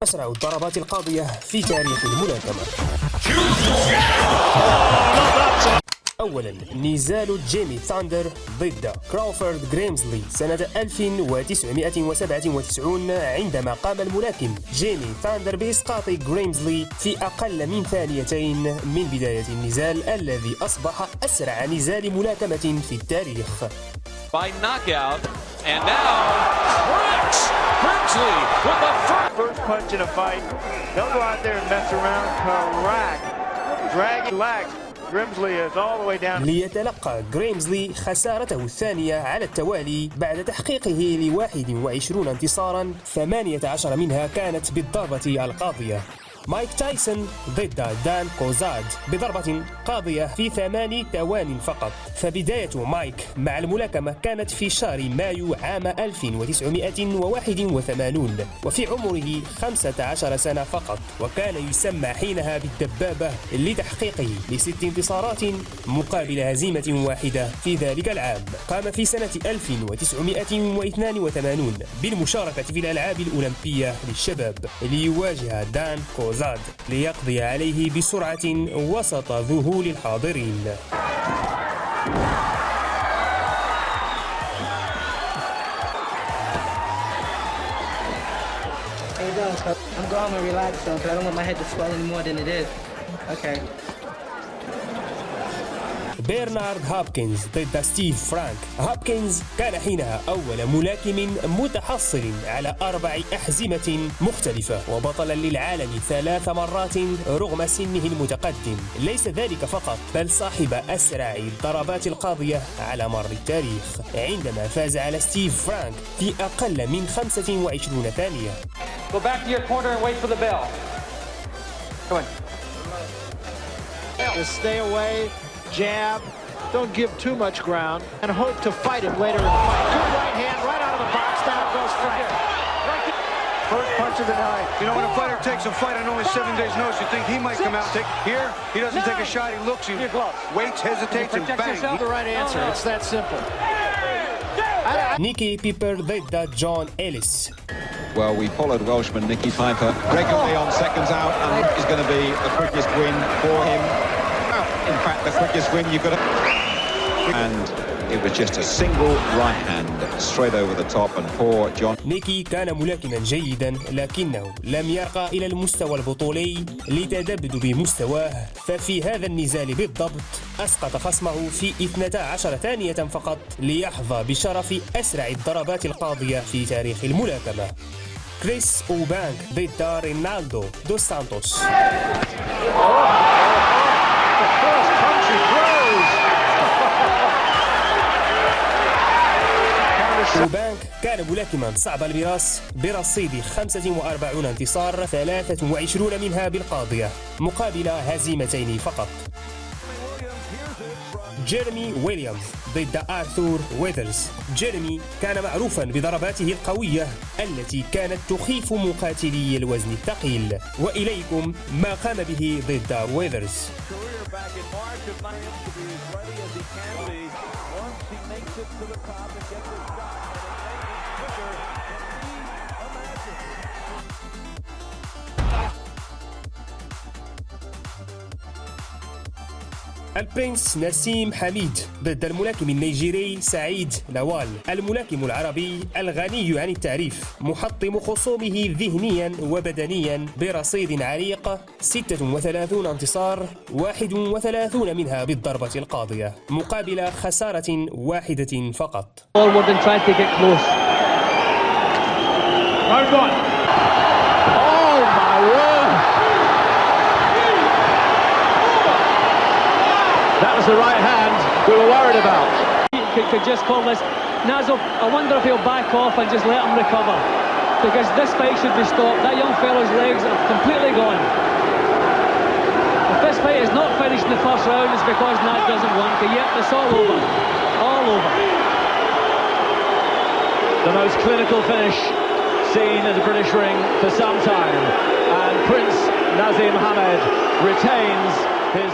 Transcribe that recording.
أسرع الضربات القاضية في تاريخ الملاكمة. أولا، نزال جيمي ثاندر ضد كراوفورد جريمزلي سنة 1997 عندما قام الملاكم جيمي ثاندر بإسقاط جريمزلي في أقل من ثانيتين من بداية النزال الذي أصبح أسرع نزال ملاكمة في التاريخ. By knockout, and now Grimsley with the first punch in a fight. Don't go out there and mess around. Correct. Dragging legs. Grimsley is all the way down. ليتلقى جريمزلي خسارته الثانية على التوالي بعد تحقيقه ل21 انتصارا 18 منها كانت بالضربة القاضية. مايك تايسون ضد دان كوزاد بضربة قاضية في 8 ثوان فقط. فبداية مايك مع الملاكمة كانت في شهر مايو عام 1981 وفي عمره 15 سنة فقط، وكان يسمى حينها بالدبابة لتحقيقه ل6 انتصارات مقابل هزيمة واحدة في ذلك العام. قام في سنة 1982 بالمشاركة في الألعاب الأولمبية للشباب ليواجه دان كوزاد ليقضي عليه بسرعة وسط ذهول الحاضرين. Hey, I'm going to relax though, because I don't want my head to swell any more than it is. Okay. برنارد هوبكنز ضد ستيف فرانك. هوبكنز كان حينها أول ملاكم متحصل على 4 أحزمة مختلفة وبطلا للعالم 3 مرات رغم سنه المتقدم. ليس ذلك فقط، بل صاحب أسرع الضربات القاضية على مر التاريخ عندما فاز على ستيف فرانك في أقل من 25 ثانية. Go back to your corner and wait for the bell. Come on. Just stay away. Jab, don't give too much ground, and hope to fight him later in the fight. Good right hand, right out of the box, down goes Frank. First punch of the night. You know, when a fighter takes a fight on only 7 days' notice, you think he might come out and take. Here, he doesn't take a shot, he looks, he waits, hesitates, and bang. The right answer, it's that simple. نيكي بيبر ضد جون إليس. Well, we followed Welshman Nicky Piper regularly on seconds out, and is going to be the quickest win for him. In fact, the quickest win you've got to... And it was just a single right hand straight over the top, and poor John. نيكي كان ملاكما جيدا، لكنه لم يرقى إلى المستوى البطولي لتذبذب بمستواه. ففي هذا النزال بالضبط أسقط خصمه في 12 ثانية فقط ليحظى بشرف أسرع الضربات القاضية في تاريخ الملاكمة. كريس أوبانك ضد رينالدو دوس سانتوس. أوبانك كان ملاكما صعب المراس برصيد 45 انتصار 23 منها بالقاضية مقابل هزيمتين فقط. جيرمي ويليامز ضد آرثور ويذرز. جيرمي كان معروفا بضرباته القوية التي كانت تخيف مقاتلي الوزن الثقيل، وإليكم ما قام به ضد ويذرز. البرنس نسيم حميد ضد الملاكم النيجيري سعيد لوال. الملاكم العربي الغني عن التعريف محطم خصومه ذهنيا وبدنيا برصيد عريق 36 انتصار 31 منها بالضربة القاضية مقابل خسارة واحدة فقط. That was the right hand we were worried about. Could just call this. Nazo, I wonder if he'll back off and just let him recover. Because this fight should be stopped. That young fellow's legs are completely gone. If this fight is not finished in the first round, it's because Naz doesn't want to. Yep, it's all over. All over. The most clinical finish seen in the British ring for some time. And Prince Naseem Hamed retains his...